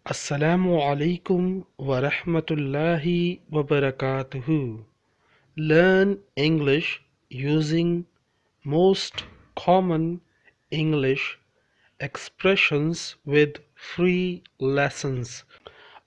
Assalamu alaikum wa rahmatullahi wa barakatuhu. Learn English using most common English expressions with free lessons.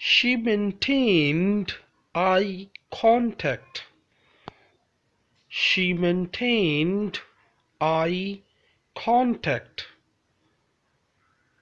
She maintained eye contact, she maintained eye contact,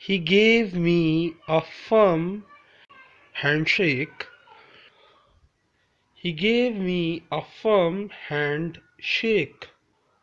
He gave me a firm handshake, he gave me a firm handshake,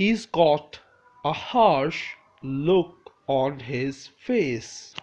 He's got a harsh look on his face,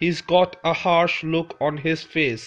He's got a harsh look on his face,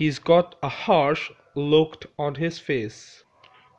He's got a harsh look on his face.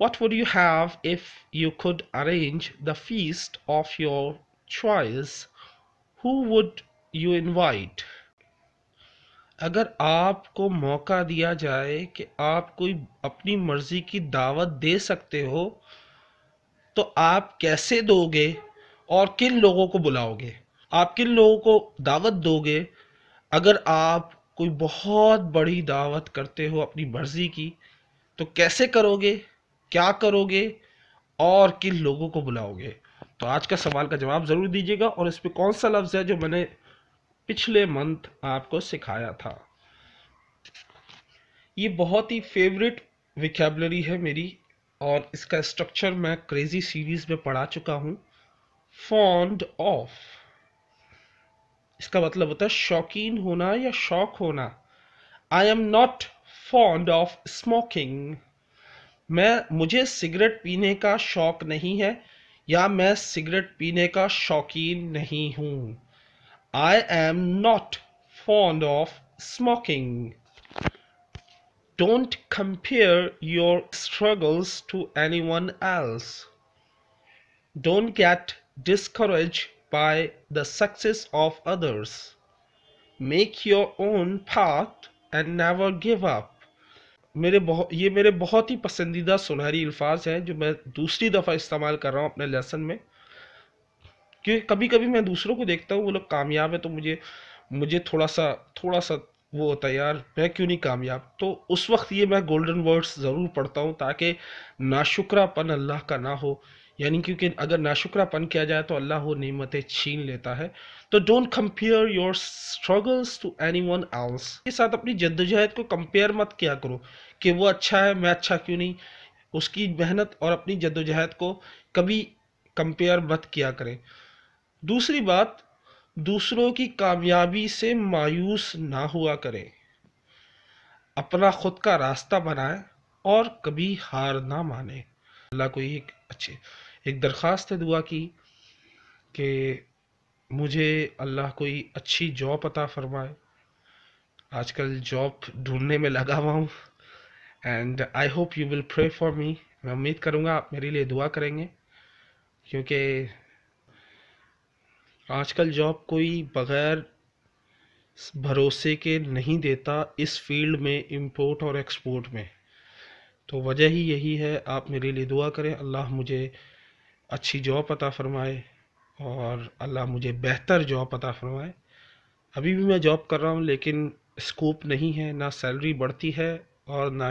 what would you have if you could arrange the feast of your choice? Who would you invite? اگر آپ کو موقع دیا جائے کہ آپ کوئی اپنی مرضی کی دعوت دے سکتے ہو تو آپ کیسے دو گے اور کن لوگوں کو بلاؤ گے؟ آپ کن لوگوں کو دعوت دو گے؟ اگر آپ کوئی بہت بڑی دعوت کرتے ہو اپنی مرضی کی تو کیسے کرو گے، کیا کرو گے اور کن لوگوں کو بلاؤ گے؟ تو آج کا سوال کا جواب ضرور دیجیے گا، اور اس پہ کون سا لفظ ہے جو میں نے پچھلے منتھ آپ کو سکھایا تھا۔ یہ بہت ہی فیوریٹ ویکیبلری ہے میری، اور اس کا اسٹرکچر میں کریزی سیریز میں پڑھا چکا ہوں۔ فونڈ آف، اس کا مطلب ہوتا ہے شوقین ہونا یا شوق ہونا۔ I am not fond of smoking, مجھے سگریٹ پینے کا شوق نہیں ہے، یا میں سگریٹ پینے کا شوقین نہیں ہوں۔ I am not fond of smoking. Don't compare your struggles to anyone else. Don't get discouraged by the success of others. Make your own path and never give up. یہ میرے بہت ہی پسندیدہ سنہری الفاظ ہیں جو میں دوسری دفعہ استعمال کر رہا ہوں اپنے لیسن میں، کیونکہ کبھی کبھی میں دوسروں کو دیکھتا ہوں وہ لوگ کامیاب ہے تو مجھے تھوڑا سا وہ ہوتا ہے، یار میں کیوں نہیں کامیاب؟ تو اس وقت یہ میں گولڈن ورڈز ضرور پڑھتا ہوں تاکہ ناشکرہ پن اللہ کا نہ ہو، یعنی کیونکہ اگر ناشکرہ پن کیا جائے تو اللہ وہ نعمتیں چھین لیتا ہے۔ تو don't compare your struggles to anyone else, کے ساتھ اپنی جدوجہد کو کمپیئر مت کیا کرو کہ وہ اچھا ہے میں اچھا کیوں نہیں۔ اس کی محنت اور اپنی جدوجہد کو کبھی کمپیئر مت کیا کریں۔ دوسری بات، دوسروں کی کامیابی سے مایوس نہ ہوا کریں، اپنا خود کا راستہ بنائیں اور کبھی ہار نہ مانیں۔ اللہ کو ایک درخواست ہے دعا کی کہ مجھے اللہ کوئی اچھی جاب عطا فرمائے۔ آج کل جاب ڈھونڈنے میں لگا ہوا ہوں، and I hope you will pray for me, میں امید کروں گا آپ میرے لیے دعا کریں گے، کیونکہ آج کل جاب کوئی بغیر بھروسے کے نہیں دیتا اس فیلڈ میں، امپورٹ اور ایکسپورٹ میں۔ تو وجہ ہی یہی ہے، آپ میرے لیے دعا کریں اللہ مجھے اچھی جاب عطا فرمائے اور اللہ مجھے بہتر جاب عطا فرمائے۔ ابھی بھی میں جاب کر رہا ہوں لیکن اسکوپ نہیں ہے، نہ سیلری بڑھتی ہے اور نہ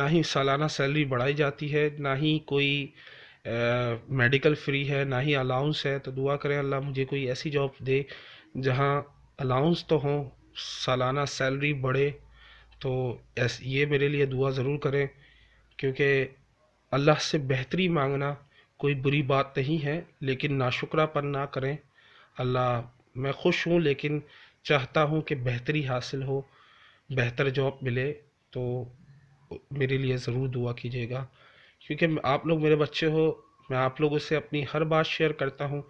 ہی سالانہ سیلری بڑھائی جاتی ہے، نہ ہی کوئی میڈیکل فری ہے، نہ ہی الاؤنس ہے۔ تو دعا کریں اللہ مجھے کوئی ایسی جاب دے جہاں الاؤنس تو ہوں، سالانہ سیلری بڑھے۔ تو یہ میرے لیے دعا ضرور کریں، کیونکہ اللہ سے بہتری مانگنا کوئی بری بات نہیں ہے، لیکن ناشکرہ پن نہ کریں۔ اللہ میں خوش ہوں لیکن چاہتا ہوں کہ بہتری حاصل ہو، بہتر جاب ملے، تو میرے لیے ضرور دعا کیجیے گا، کیونکہ آپ لوگ میرے بچے ہو، میں آپ لوگوں سے اپنی ہر بات شیئر کرتا ہوں،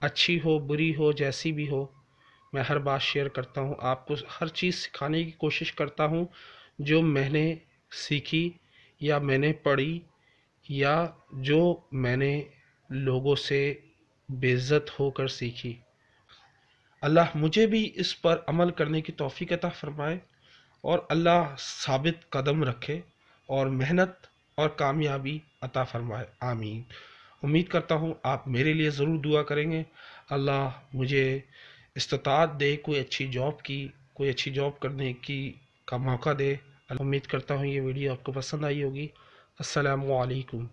اچھی ہو بری ہو جیسی بھی ہو، میں ہر بات شیئر کرتا ہوں، آپ کو ہر چیز سکھانے کی کوشش کرتا ہوں جو میں نے سیکھی یا میں نے پڑھی یا جو میں نے لوگوں سے بے عزت ہو کر سیکھی۔ اللہ مجھے بھی اس پر عمل کرنے کی توفیق عطا فرمائے، اور اللہ ثابت قدم رکھے اور محنت اور کامیابی عطا فرمائے، آمین۔ امید کرتا ہوں آپ میرے لیے ضرور دعا کریں گے، اللہ مجھے استطاعت دے کوئی اچھی جاب کرنے کا موقع دے۔ امید کرتا ہوں یہ ویڈیو آپ کو پسند آئی ہوگی۔ السلام علیکم۔